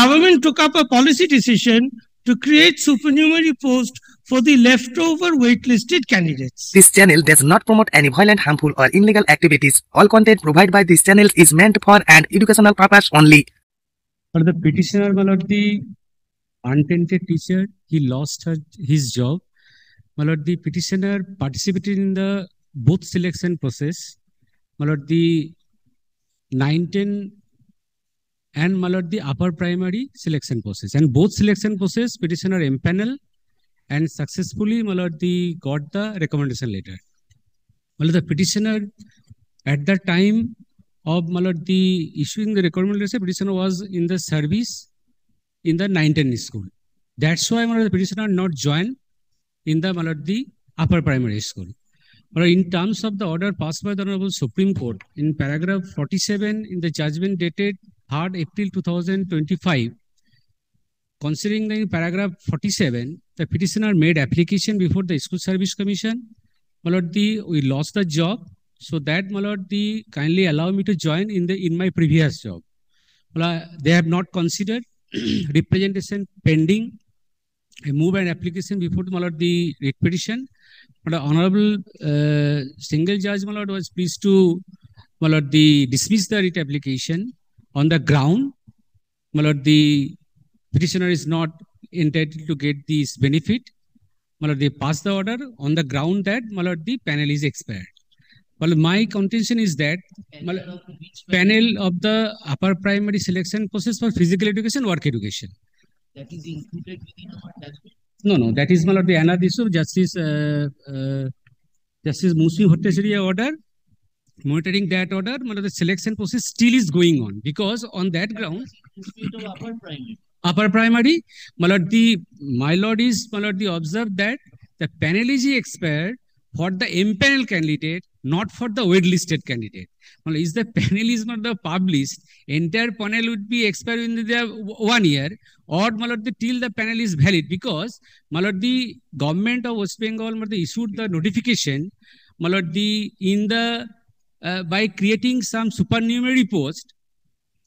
government took up a policy decision to create supernumerary posts for the leftover waitlisted candidates. This channel does not promote any violent, harmful, or illegal activities. All content provided by this channel is meant for an educational purpose only. For the petitioner, my lord, the untainted teacher, he lost his job. My lord, the petitioner participated in the both selection process. My lord, the 910 and my lord, the upper primary selection process. And both selection process, petitioner empanel and successfully, my lord, the got the recommendation letter. My lord, the petitioner at the time of my lord, the issuing the recommendation letter, petitioner was in the service in the 910 school. That's why my lord, the petitioner not joined in the, my lord, the upper primary school. But in terms of the order passed by the Honorable Supreme Court, in paragraph 47 in the judgment dated 3rd April 2025, considering the paragraph 47, the petitioner made application before the School Service Commission. My lord, we lost the job, so that my lord, kindly allow me to join in my previous job. They have not considered representation pending. I move an application before my lord, the writ petition. But the Honorable single judge, my lord, was pleased to, my lord, dismiss the writ application on the ground, my lord, the petitioner is not entitled to get this benefit. My lord, they pass the order on the ground that, my lord, the panel is expired. Well, my contention is that panel of the upper primary selection process for physical education, work education. That is included within our judgment? No, that is, my lord, the another issue. Justice Musi Bhattacharya order, monitoring that order, my lord, the selection process still is going on, because on that ground, upper primary, my lord, observed that the panel is expired for the empanel candidate, not for the waitlisted candidate. Well, is the panel is not the published, entire panel would be expired in the 1 year, or my lord, till the panel is valid, because my lord, the government of West Bengal, my lord, issued the notification, my lord, by creating some supernumerary post.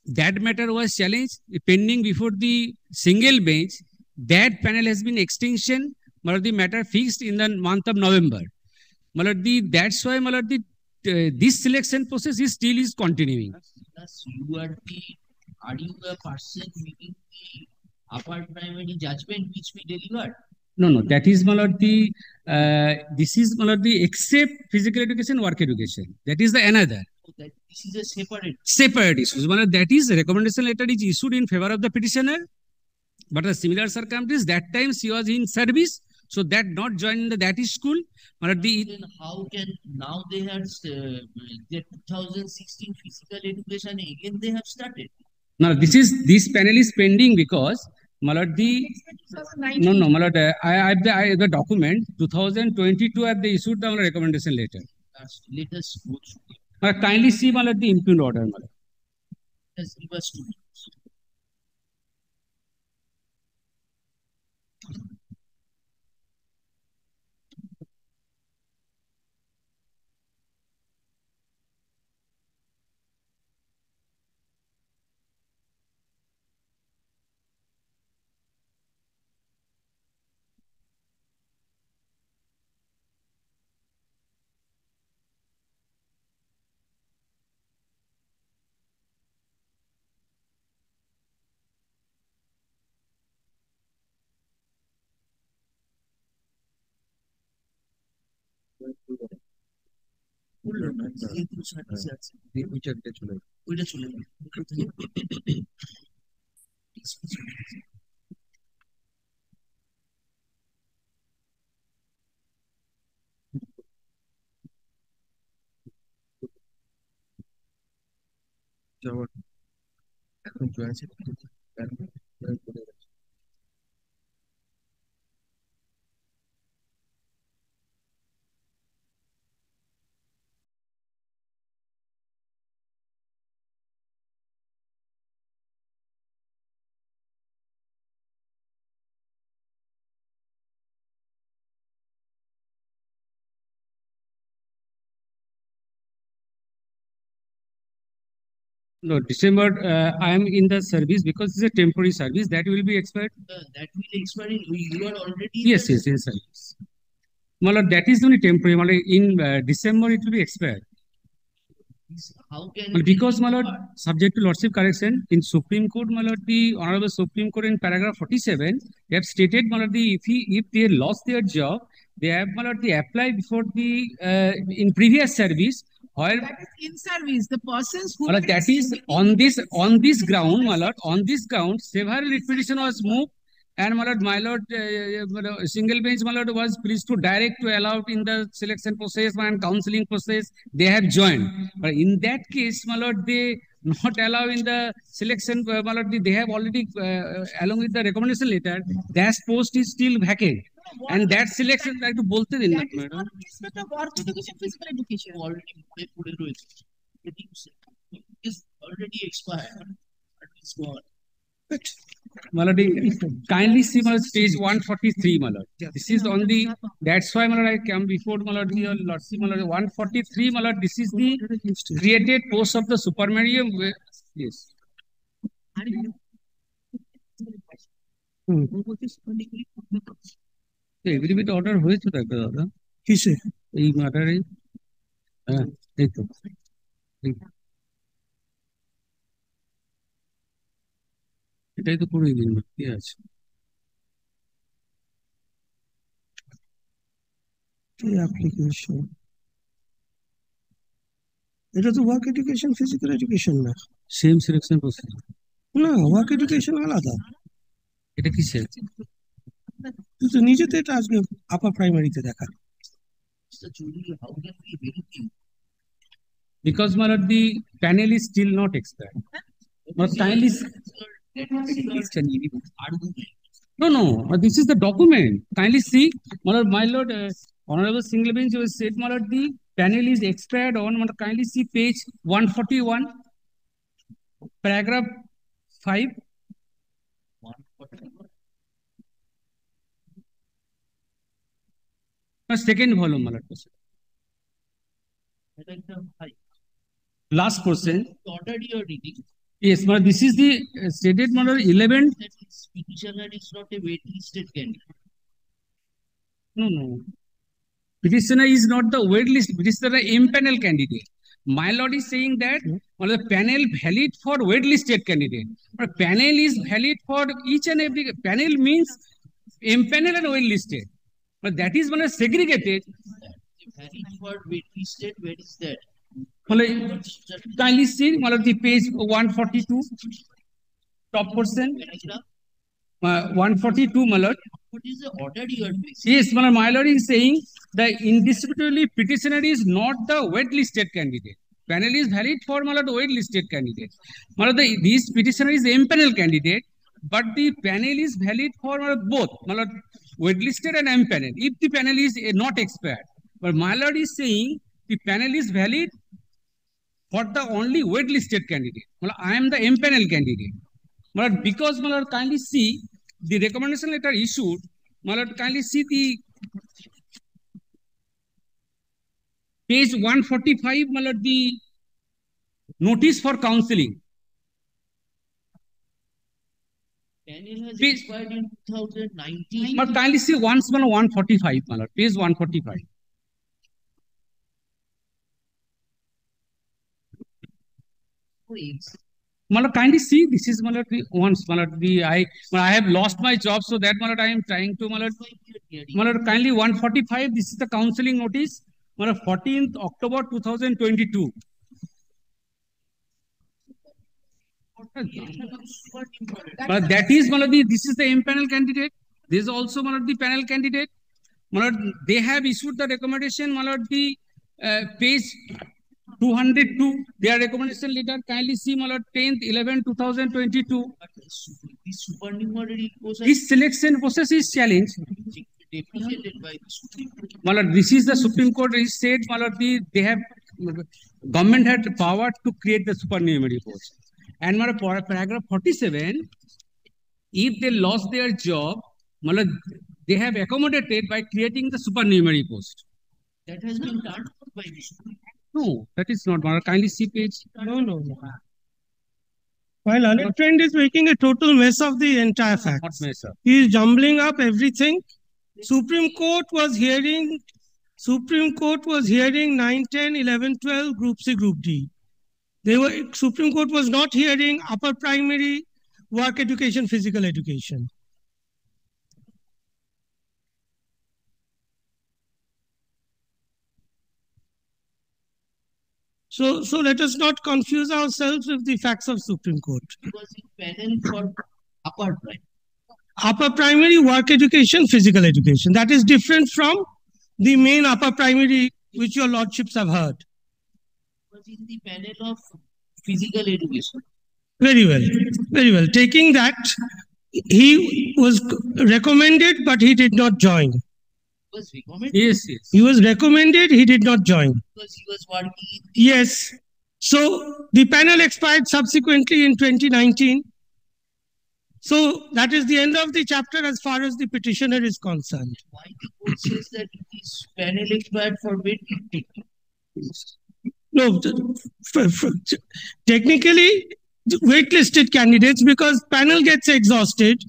That matter was challenged pending before the single bench. That panel has been extension, my lord, the matter fixed in the month of November. My lord, that's why, my lord, this selection process is still continuing. Thus, are you the person making the upper primary judgment which we delivered? No, that is, my lord, this is, my lord, except physical education, work education. That is the another. This is a separate issue. My lord, that is, a recommendation letter is issued in favor of the petitioner, but a similar circumstance, that time she was in service, so that not joined that school. Then how can now they have the 2016 physical education again they have started? Now this panel is pending because, my lord, my lord, I have the document 2022 have they issued the recommendation letter. Let us go through. Kindly see, my lord, the impugned order, my lord. Yes, give us 2 minutes. No, December, I am in the service because it's a temporary service that will be expired. That will expire you are already Yes, yes, in service. Malad, that is only temporary. Malad, in December it will be expired. how can Well, because Malad, subject to lordship correction in Supreme Court, Malad, the Honorable Supreme Court in paragraph 47, they have stated Malad, if they lost their job, they have Malad, they apply before the in previous service. However, That is in service. The persons who Malad, that is on this ground, Malad, on this ground, several repetition was moved. And my lord, single bench, was pleased to direct to allow in the selection process and counseling process. They have joined, but in that case, they not allow in the selection. They have already, along with the recommendation letter, that post is still vacant, and that selection like to bolte din na, that is madam. not in respect of work education, physical education. already put it is already expired. It's gone. Malad, kindly see Malad stage 143, Malad. This is on the, that's why Malad I come before Malad here, Lord see Malad 143, Malad. This is the created post of the supermarium. Yes. Agreement order হয়েছে তো একটা দাদা কিসে এই ম্যাটারে। হ্যাঁ, এই তো এটাই তো করে দিন, কি আছে? অ্যাপ্লিকেশন, এটা তো ওয়ার্ক এডুকেশন ফিজিক্যাল এডুকেশন না। সেম সিলেকশন প্রসেস না, ওয়ার্ক এডুকেশন আলাদা। এটা কিসের? তুই তো নিজে তো এটা আজকে আপার প্রাইমারিতে দেখা। Mr. Julie, how can we help you? Because Malad, the panel is still not expired. But kindly no, no, this is the document. Kindly see, my lord, honorable single bench was said, Malad, the panel is expired on. Kindly see page 141, paragraph 5. 141. Second volume, Malad. Last portion. Ordered your reading. Yes, Malad, this is the stated, Malad, 11. That is, petitioner is not a waitlisted candidate. No, no. Petitioner is not the waitlist. Petitioner is impanel candidate. My lord is saying that the panel valid for waitlisted candidate. But panel is valid for each and every. Panel means impanel and waitlisted. But that is when segregated. Valid for waitlisted, where is that? Kindly see the page 142, top portion. 142, my lord. What is the order you are placing? Yes, my lord is saying that indisputably petitioner is not the waitlisted candidate. Panel is valid for my lord waitlisted candidate. My lord, this petitioner is impanel candidate, but the panel is valid for both, my lord, waitlisted and impanel. If the panel is not expired, but my lord is saying the panel is valid for the only waitlisted candidate. Well, I am the impanel candidate. Well, because my lord, kindly see the recommendation letter issued. My lord, kindly see the page 145. My lord, the notice for counseling. Panel has expired in 2019. But kindly see once 145. My lord, page 145. Malad, kindly see, this is Malad, once Malad, I have lost my job, so that Malad, I am trying to Malad, kindly 145, this is the counseling notice, Malad, 14th October 2022. Malad, that is Malad, this is the impanel candidate. This is also Malad, the panel candidate. Malad, they have issued the recommendation, Malad, the page 202, their recommendation letter, kindly see, my lord, 10th 11 2022. This supernumerary process, This selection process is challenged. deprecated by the Supreme Court. My lord, this is the Supreme Court is said, my lord, they have, government had power to create the supernumerary post. And my lord, paragraph 47, if they lost their job, my lord, they have accommodated by creating the supernumerary post. That has been done by the Supreme Court. No, that is not. Kindly see page. No. While Alec Trent is making a total mess of the entire Not facts. mess up. He is jumbling up everything. Supreme Court was hearing 9, 10, 11, 12, Group C, Group D. Supreme Court was not hearing upper primary, work education, physical education. So let us not confuse ourselves with the facts of Supreme Court. It was in panel for upper primary. Upper primary, work education, physical education. That is different from the main upper primary, which your lordships have heard. It was in the panel of physical education. Very well, very well. Taking that, he was recommended, but he did not join. Was recommended Yes, yes. He was recommended, he did not join. because he was working in Yes. So the panel expired subsequently in 2019. So that is the end of the chapter as far as the petitioner is concerned. why the court says that this panel expired for waiting. No, technically, waitlisted candidates, because panel gets exhausted,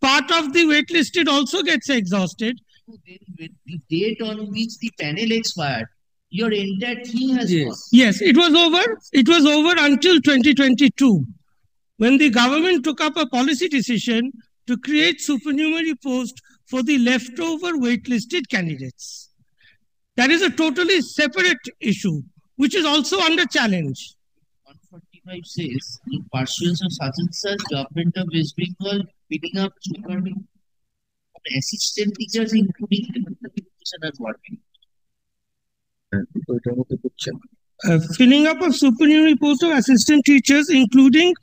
part of the waitlisted also gets exhausted. Then the date on which the panel expired, your entire thing has Yes. gone. Yes, it was over. It was over until 2022, when the government took up a policy decision to create supernumerary post for the leftover waitlisted candidates. That is a totally separate issue, which is also under challenge. 145 says, in pursuance of such and such, government of West Bengal picking up supernumerary assistant teachers, including educational working. Filling up of supernumerary post of assistant teachers, including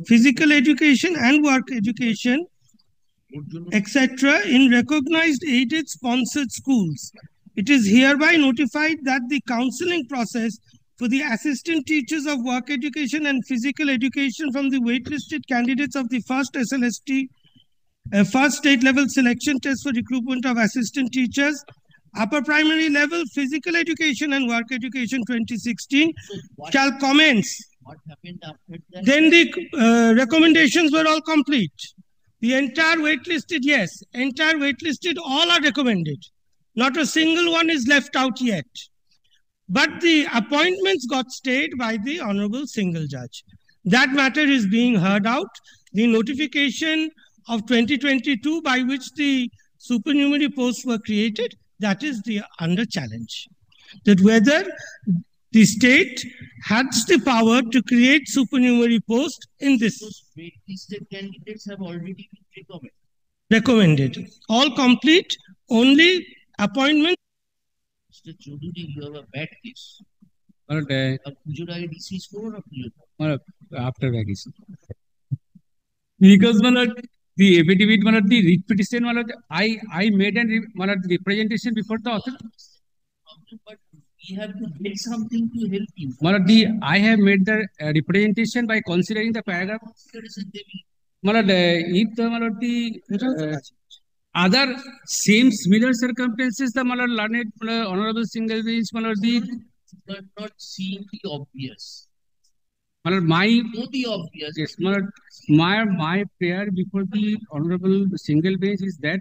physical education and work education, etc., in recognized aided sponsored schools. It is hereby notified that the counseling process for the assistant teachers of work education and physical education from the waitlisted candidates of the first SLST, first state level selection test for recruitment of assistant teachers, upper primary level physical education and work education 2016 So what, shall commence. what happened after that? Then the recommendations were all complete. The entire waitlisted, yes, entire waitlisted, all are recommended. Not a single one is left out yet. But the appointments got stayed by the Honorable Single Judge. That matter is being heard out. The notification of 2022 by which the supernumerary posts were created, that is the under challenge. That whether the state has the power to create supernumerary posts in this Those waitlisted candidates have already been recommended. All complete, only appointment. Mr. Chaudhary, you have a bad case. But A Gujarat DC score or Pujo? after vacation. Because the affidavit, the writ petition, I made a representation before the author. But we have to get something to help you. I have made the representation by considering the paragraph. Consideration they will If the other same similar circumstances, the learned honorable single bench, but not seeing the obvious. my Know the obvious. yes, my prayer before the honorable single bench is that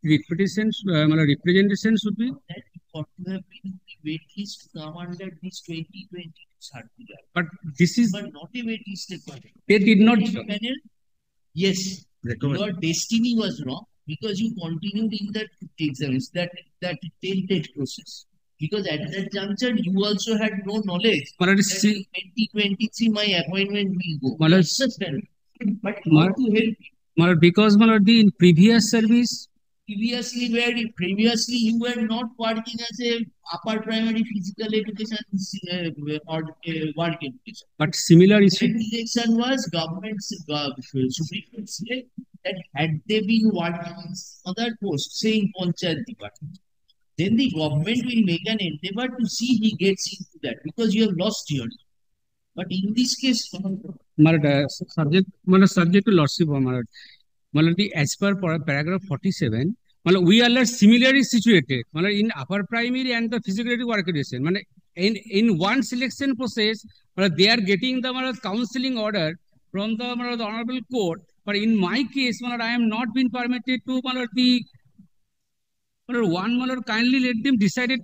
representation should be. That ought to have been the wait list to come under this 2020 circular. But this is But not a wait listed panel. they did not. Panel, yes, your destiny was wrong because you continued in that exams, that tainted process. Because at that juncture, you also had no knowledge that in 2023 my appointment will go. Malad- Understand? But how Malad- to help you? Because in previous service, Previously you were not working as a upper primary physical education or work education. but similar That issue. election was government's Supreme Court said that had they been working in other posts, say in Panchayat department, then the government will make an endeavor to see he gets into that because you have lost your. But in this case, subject to lordship as per paragraph 47, we are similarly situated in upper primary and the physical work education. In one selection process, they are getting the counseling order from the honorable court. But in my case, I am not been permitted to the one kindly let them decide it.